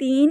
3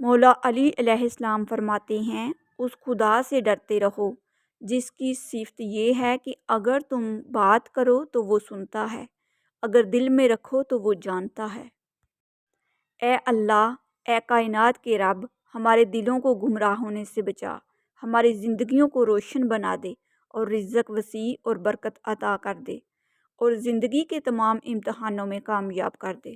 مولا علی علیہ السلام فرماتے ہیں، اس خدا سے ڈرتے رہو جس کی صفت یہ ہے کہ اگر تم بات کرو تو وہ سنتا ہے، اگر دل میں رکھو تو وہ جانتا ہے۔ اے اللہ، اے کائنات کے رب، ہمارے دلوں کو گمراہ ہونے سے بچا، ہماری زندگیوں کو روشن بنا دے اور رزق وسیع اور برکت عطا کر دے اور زندگی کے تمام امتحانوں میں کامیاب کر دے۔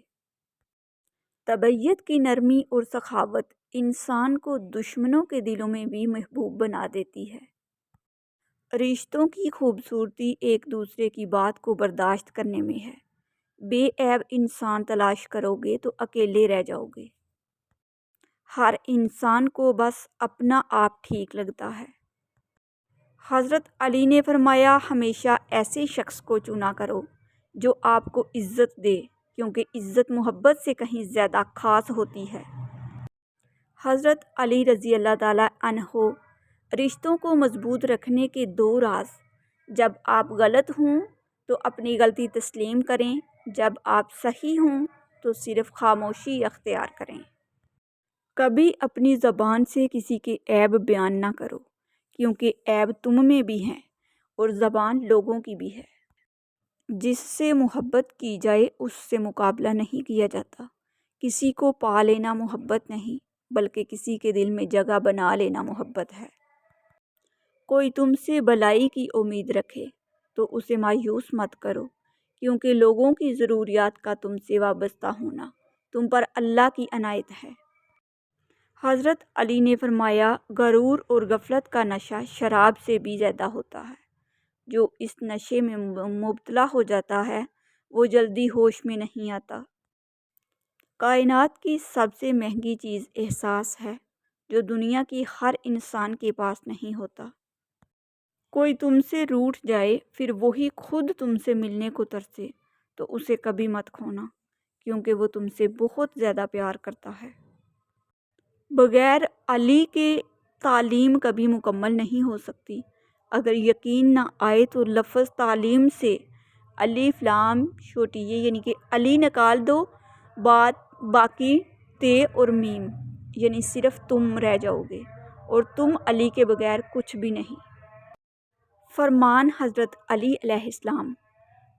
طبیعت کی نرمی اور سخاوت انسان کو دشمنوں کے دلوں میں بھی محبوب بنا دیتی ہے۔ رشتوں کی خوبصورتی ایک دوسرے کی بات کو برداشت کرنے میں ہے۔ بے عیب انسان تلاش کرو گے تو اکیلے رہ جاؤ گے۔ ہر انسان کو بس اپنا آپ ٹھیک لگتا ہے۔ حضرت علی نے فرمایا، ہمیشہ ایسے شخص کو چنا کرو جو آپ کو عزت دے، کیونکہ عزت محبت سے کہیں زیادہ خاص ہوتی ہے۔ حضرت علی رضی اللہ تعالی عنہ رشتوں کو مضبوط رکھنے کے 2 راز: جب آپ غلط ہوں تو اپنی غلطی تسلیم کریں، جب آپ صحیح ہوں تو صرف خاموشی اختیار کریں۔ کبھی اپنی زبان سے کسی کے عیب بیان نہ کرو، کیونکہ عیب تم میں بھی ہیں اور زبان لوگوں کی بھی ہے۔ جس سے محبت کی جائے اس سے مقابلہ نہیں کیا جاتا۔ کسی کو پا لینا محبت نہیں، بلکہ کسی کے دل میں جگہ بنا لینا محبت ہے۔ کوئی تم سے بھلائی کی امید رکھے تو اسے مایوس مت کرو، کیونکہ لوگوں کی ضروریات کا تم سے وابستہ ہونا تم پر اللہ کی عنایت ہے۔ حضرت علی نے فرمایا، غرور اور غفلت کا نشہ شراب سے بھی زیادہ ہوتا ہے۔ جو اس نشے میں مبتلا ہو جاتا ہے وہ جلدی ہوش میں نہیں آتا۔ کائنات کی سب سے مہنگی چیز احساس ہے، جو دنیا کی ہر انسان کے پاس نہیں ہوتا۔ کوئی تم سے روٹھ جائے پھر وہی خود تم سے ملنے کو ترسے تو اسے کبھی مت کھونا، کیونکہ وہ تم سے بہت زیادہ پیار کرتا ہے۔ بغیر علی کے تعلیم کبھی مکمل نہیں ہو سکتی۔ اگر یقین نہ آئے تو لفظ تعلیم سے الف لام چھوٹی یعنی کہ علی نکال دو، باقی تے اور میم یعنی صرف تم رہ جاؤ گے، اور تم علی کے بغیر کچھ بھی نہیں۔ فرمان حضرت علی علیہ السلام،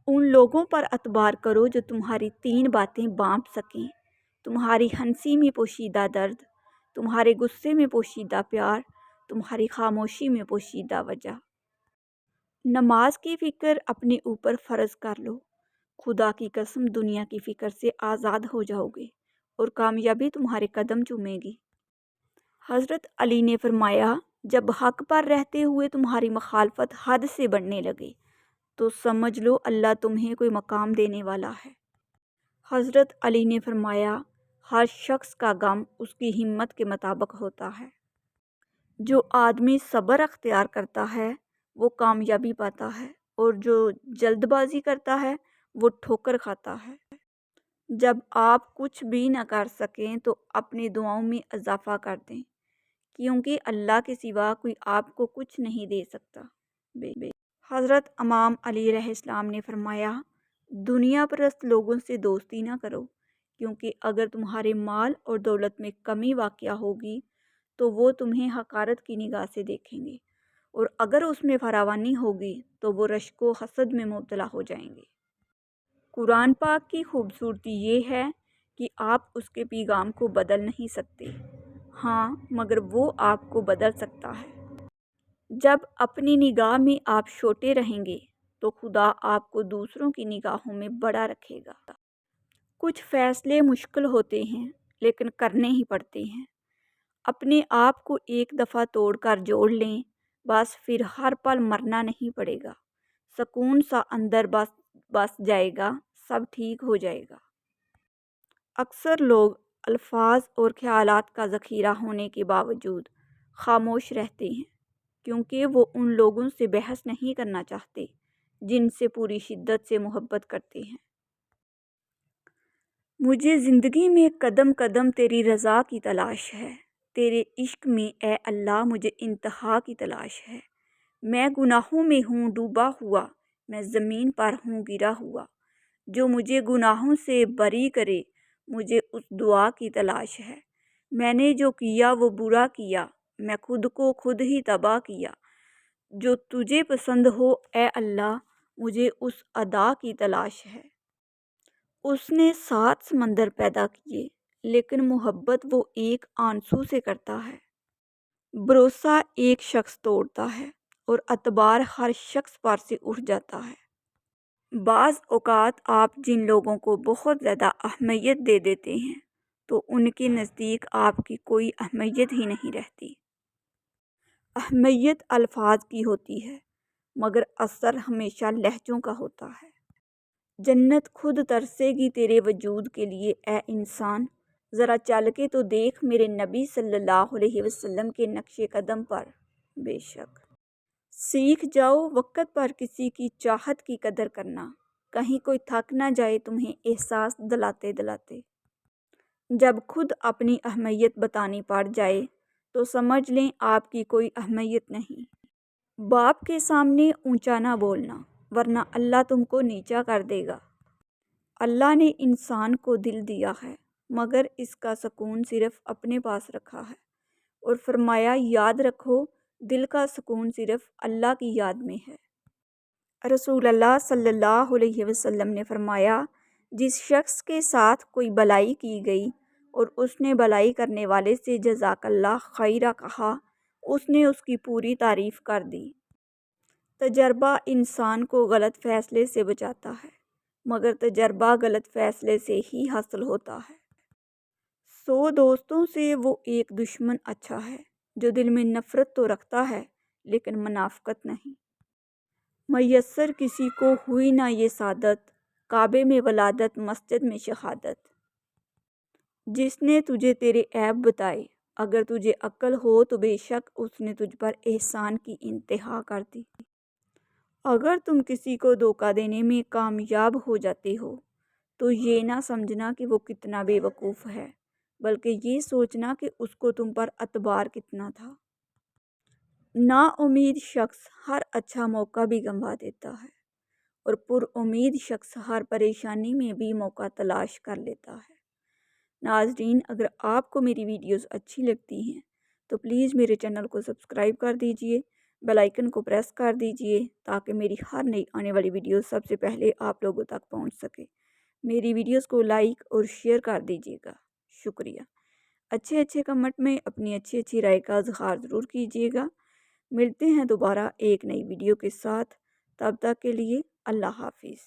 ان لوگوں پر اعتبار کرو جو تمہاری 3 باتیں بانپ سکیں: تمہاری ہنسی میں پوشیدہ درد، تمہارے غصے میں پوشیدہ پیار، تمہاری خاموشی میں پوشیدہ وجہ۔ نماز کی فکر اپنے اوپر فرض کر لو، خدا کی قسم دنیا کی فکر سے آزاد ہو جاؤ گے اور کامیابی تمہارے قدم چومے گی۔ حضرت علی نے فرمایا، جب حق پر رہتے ہوئے تمہاری مخالفت حد سے بڑھنے لگے تو سمجھ لو اللہ تمہیں کوئی مقام دینے والا ہے۔ حضرت علی نے فرمایا، ہر شخص کا غم اس کی ہمت کے مطابق ہوتا ہے۔ جو آدمی صبر اختیار کرتا ہے وہ کامیابی پاتا ہے، اور جو جلد بازی کرتا ہے وہ ٹھوکر کھاتا ہے۔ جب آپ کچھ بھی نہ کر سکیں تو اپنی دعاؤں میں اضافہ کر دیں، کیونکہ اللہ کے سوا کوئی آپ کو کچھ نہیں دے سکتا۔ حضرت امام علی علیہ السلام نے فرمایا، دنیا پرست لوگوں سے دوستی نہ کرو، کیونکہ اگر تمہارے مال اور دولت میں کمی واقع ہوگی تو وہ تمہیں حقارت کی نگاہ سے دیکھیں گے، اور اگر اس میں فراوانی ہوگی تو وہ رشک و حسد میں مبتلا ہو جائیں گے۔ قرآن پاک کی خوبصورتی یہ ہے کہ آپ اس کے پیغام کو بدل نہیں سکتے، ہاں مگر وہ آپ کو بدل سکتا ہے۔ جب اپنی نگاہ میں آپ چھوٹے رہیں گے تو خدا آپ کو دوسروں کی نگاہوں میں بڑا رکھے گا۔ کچھ فیصلے مشکل ہوتے ہیں لیکن کرنے ہی پڑتے ہیں۔ اپنے آپ کو ایک دفعہ توڑ کر جوڑ لیں، بس پھر ہر پل مرنا نہیں پڑے گا، سکون سا اندر بس جائے گا، سب ٹھیک ہو جائے گا۔ اکثر لوگ الفاظ اور خیالات کا ذخیرہ ہونے کے باوجود خاموش رہتے ہیں، کیونکہ وہ ان لوگوں سے بحث نہیں کرنا چاہتے جن سے پوری شدت سے محبت کرتے ہیں۔ مجھے زندگی میں قدم قدم تیری رضا کی تلاش ہے، تیرے عشق میں اے اللہ مجھے انتہا کی تلاش ہے۔ میں گناہوں میں ہوں ڈوبا ہوا، میں زمین پر ہوں گرا ہوا، جو مجھے گناہوں سے بری کرے، مجھے اس دعا کی تلاش ہے۔ میں نے جو کیا وہ برا کیا، میں خود کو خود ہی تباہ کیا۔ جو تجھے پسند ہو اے اللہ، مجھے اس ادا کی تلاش ہے۔ اس نے 7 سمندر پیدا کیے، لیکن محبت وہ ایک آنسو سے کرتا ہے۔ بھروسہ ایک شخص توڑتا ہے اور اعتبار ہر شخص پر سے اٹھ جاتا ہے۔ بعض اوقات آپ جن لوگوں کو بہت زیادہ اہمیت دے دیتے ہیں تو ان کے نزدیک آپ کی کوئی اہمیت ہی نہیں رہتی۔ اہمیت الفاظ کی ہوتی ہے، مگر اثر ہمیشہ لہجوں کا ہوتا ہے۔ جنت خود ترسے گی تیرے وجود کے لیے اے انسان، ذرا چل کے تو دیکھ میرے نبی صلی اللہ علیہ وسلم کے نقش قدم پر۔ بے شک سیکھ جاؤ وقت پر کسی کی چاہت کی قدر کرنا، کہیں کوئی تھک نہ جائے تمہیں احساس دلاتے دلاتے۔ جب خود اپنی اہمیت بتانی پڑ جائے تو سمجھ لیں آپ کی کوئی اہمیت نہیں۔ باپ کے سامنے اونچا نہ بولنا، ورنہ اللہ تم کو نیچا کر دے گا۔ اللہ نے انسان کو دل دیا ہے، مگر اس کا سکون صرف اپنے پاس رکھا ہے، اور فرمایا یاد رکھو دل کا سکون صرف اللہ کی یاد میں ہے۔ رسول اللہ صلی اللہ علیہ وسلم نے فرمایا، جس شخص کے ساتھ کوئی بلائی کی گئی اور اس نے بلائی کرنے والے سے جزاک اللہ خیرہ کہا، اس نے اس کی پوری تعریف کر دی۔ تجربہ انسان کو غلط فیصلے سے بچاتا ہے، مگر تجربہ غلط فیصلے سے ہی حاصل ہوتا ہے۔ 100 دوستوں سے وہ ایک دشمن اچھا ہے جو دل میں نفرت تو رکھتا ہے لیکن منافقت نہیں۔ میسر کسی کو ہوئی نہ یہ سعادت، کعبے میں ولادت مسجد میں شہادت۔ جس نے تجھے تیرے عیب بتائے، اگر تجھے عقل ہو تو بے شک اس نے تجھ پر احسان کی انتہا کر دی۔ اگر تم کسی کو دھوکہ دینے میں کامیاب ہو جاتے ہو تو یہ نہ سمجھنا کہ وہ کتنا بے وقوف ہے، بلکہ یہ سوچنا کہ اس کو تم پر اعتبار کتنا تھا۔ نا امید شخص ہر اچھا موقع بھی گنوا دیتا ہے، اور پر امید شخص ہر پریشانی میں بھی موقع تلاش کر لیتا ہے۔ ناظرین، اگر آپ کو میری ویڈیوز اچھی لگتی ہیں تو پلیز میرے چینل کو سبسکرائب کر دیجئے، بیل آئیکن کو پریس کر دیجئے تاکہ میری ہر نئی آنے والی ویڈیوز سب سے پہلے آپ لوگوں تک پہنچ سکے۔ میری ویڈیوز کو لائک اور شیئر کر دیجئے گا، شکریہ۔ اچھے کمنٹ میں اپنی اچھی رائے کا اظہار ضرور کیجئے گا۔ ملتے ہیں دوبارہ ایک نئی ویڈیو کے ساتھ، تب تک کے لیے اللہ حافظ۔